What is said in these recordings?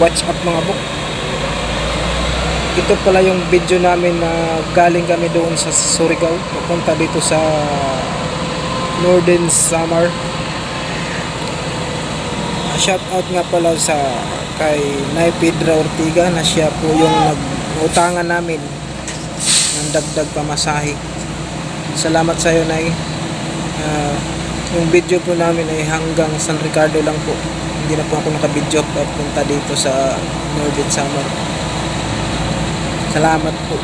What's up mga bok? Ito pala yung video namin na galing kami doon sa Surigao, papunta dito sa Northern Samar. Shout out nga pala sa kay Nay Pedra Ortiga na siya po yung nag-utangan namin ng dagdag pamasahe. Salamat sa iyo, Nay. Yung video po namin ay hanggang San Ricardo lang po. Hindi na po ako nakabidyo papunta dito sa Northern Samar. Salamat po.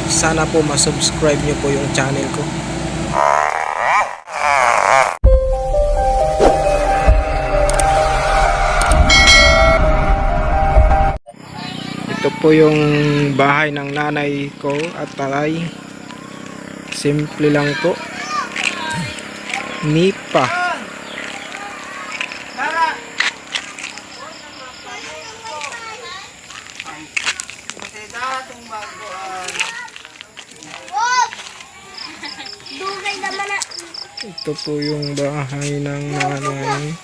Sana po ma-subscribe niyo po yung channel ko. Ito po yung bahay ng nanay ko at tatay. Simple lang po. Nipa. Ito po yung bahay ng nanay.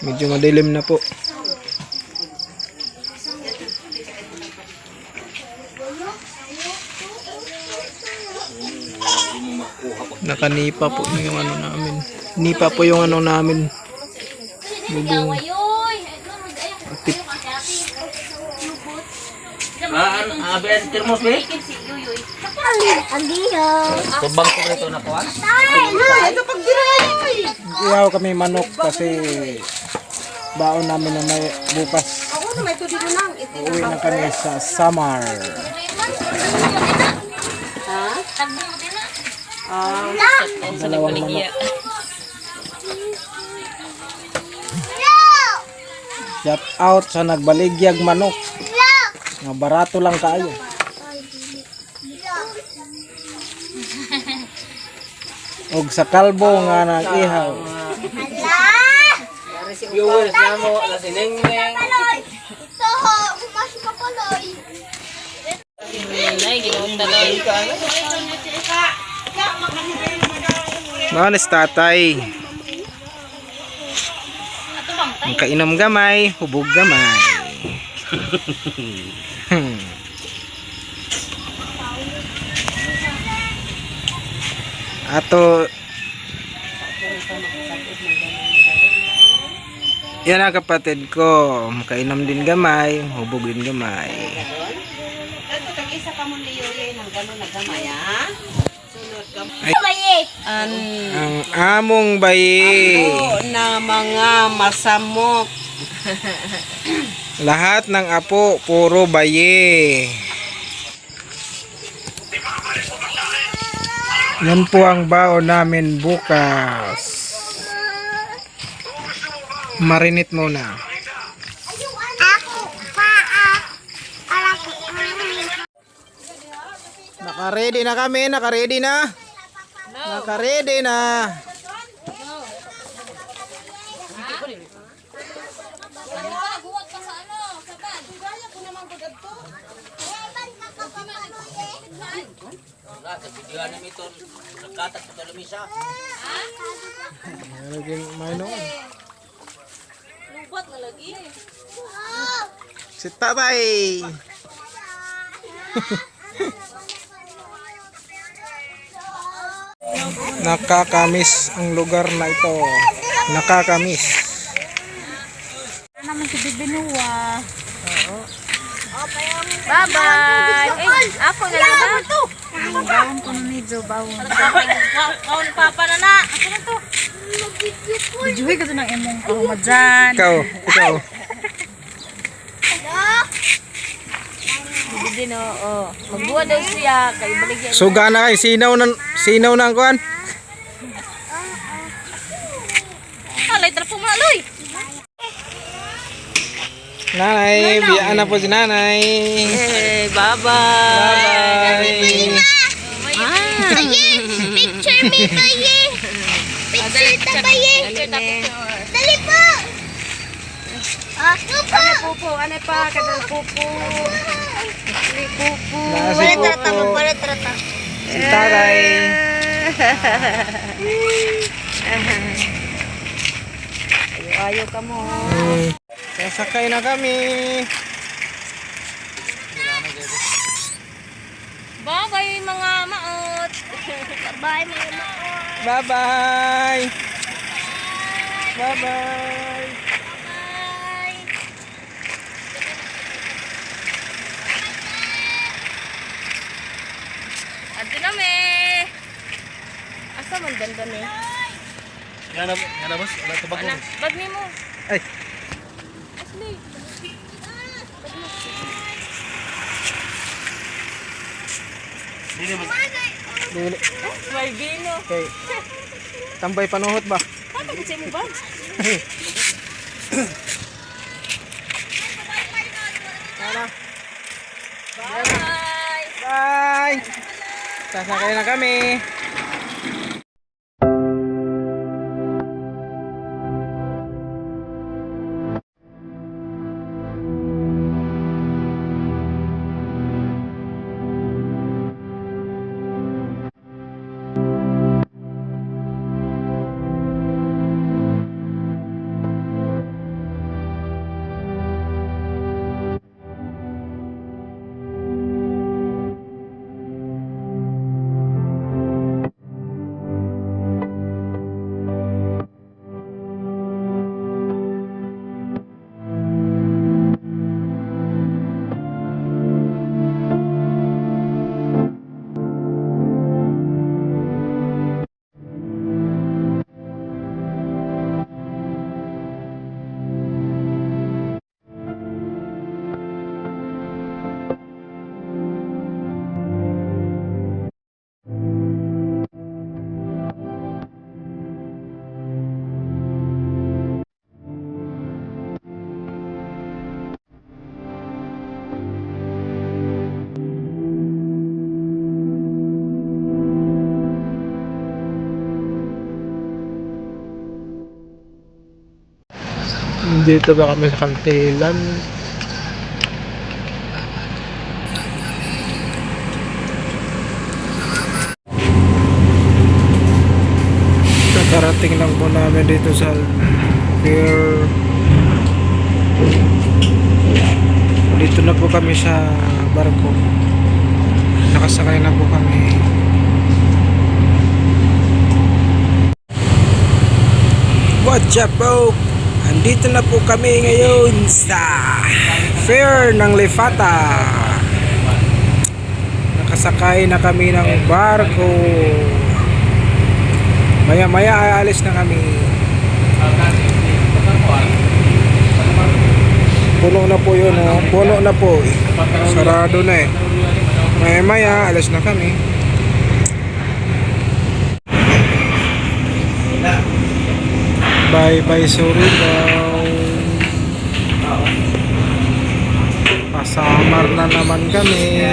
Medyo madilim na po. Nakanipa po yung ano namin. Nipa po yung ano namin. Bubong. Atip. Aben termos be? Tubang ko rito na kuan. Ito pag dirayoy. Iyaw kami manok kasi baon namin na may bukas. Ako na may tudid nang Uwi na kami sa Samar. Dalawang manok. Shout out sa nagbaligyag manok. Nga barato lang kayo. Og sa kalbo nga nag-ihaw. Viewers na mo na sinengeng. Ito ho, kumasi ka paloy. Manis tatay. Kainom gamay, hubog gamay. Ato yan ang kapatid ko, makainom din gamay, hubog din gamay. Ito tag-isa ka mo liyoy nang gano'n na gamay ha. Sunod gamay. Ang among bayi. Na mga masamok. Lahat ng apo puro bayi. Yan po ang baon namin bukas. Marinate muna. Naka-ready na kami, naka-ready na. Naka-ready na. Kabidyoan namin ito. Nagkatat ito lumisa. May noon. Lubat na lagi. Si tatay. Nakakamis ang lugar na ito. Nakakamis. Naman si Bibinuwa. Bye-bye. Ako na lang ba? Bawon ko na medyo bawon. Bawon papa na na. Ako na to. Bijuhi ka to ng emong kahumadyan. Ikaw. Hindi no, oh. Magbuha daw siya kay baligyan. Suga na kay sinaw na ang kuan. Alay tra po maloy. Nanay, biyaan na po si nanay. Eh, bye-bye. Bye. Picture me baye. Picture ta baye. Dali po. Pupo, ano pa kadal pupo. Pupo. Nasi pupo. Wala trata. Si tatay. Kayo ka mo. Sasakay na kami. Bye-bye mga maot. Bye mga maot. Bye-bye. Bye-bye. Bye. Adto na me. Asa man ganda ni? Yan na boss. Wala ito Ana, bag ni mo. Ay, Asli. Dili boss. dili. May bino. Okay. Tambay panuhot ba? Ano kasi mo bag? Tara. Bye. Bye. Sasakay na kami. Dito ba kami sa Kantilan? Nakarating lang po namin dito sa pier. Dito na po kami sa barko. Nakasakay na po kami. What's up, bro? Andito na po kami ngayon sa Fair ng Lefata. Nakasakay na kami ng barko. Maya-maya aalis na kami. Puno na po yun, oh. Puno na po. Sarado na eh. Maya-maya aalis na kami. Bye-bye Surigao. Pasamar na naman kami.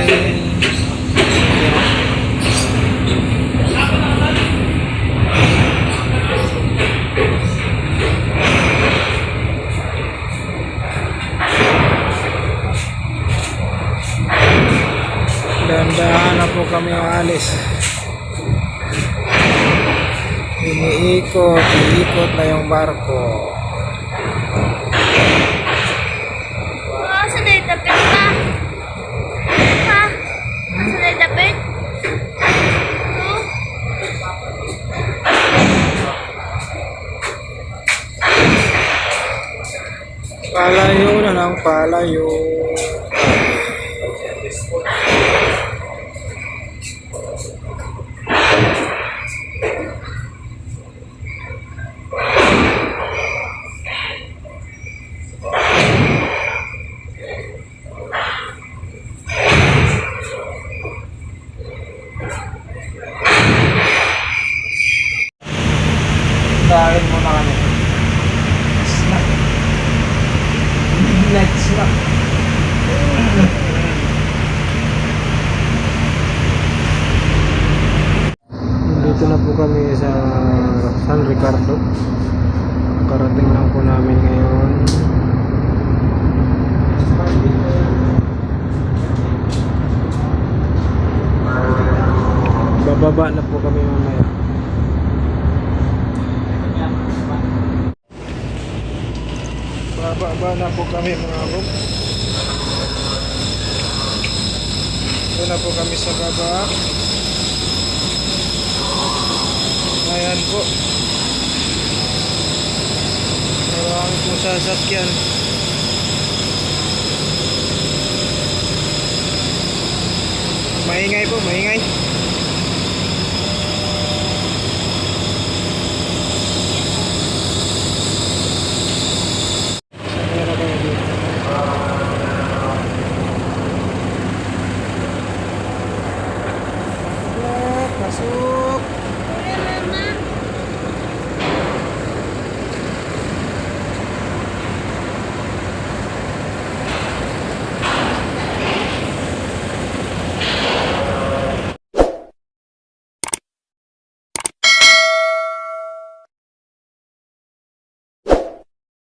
Dahan-dahan na po kami alis. Iikot na yung barko. Asa na itapit pa? Ha? Asa na itapit? Palayo na ng palayo. Dahil mo na kami. Snack. Midnight snack. Dito na po kami sa San Ricardo. Karating lang po namin ngayon. Bababa na po kami mamaya. Bababa na po kami mga bro. Ito na po kami sa baba. Ayan po. Marami po sasakyan. Maingay po, maingay.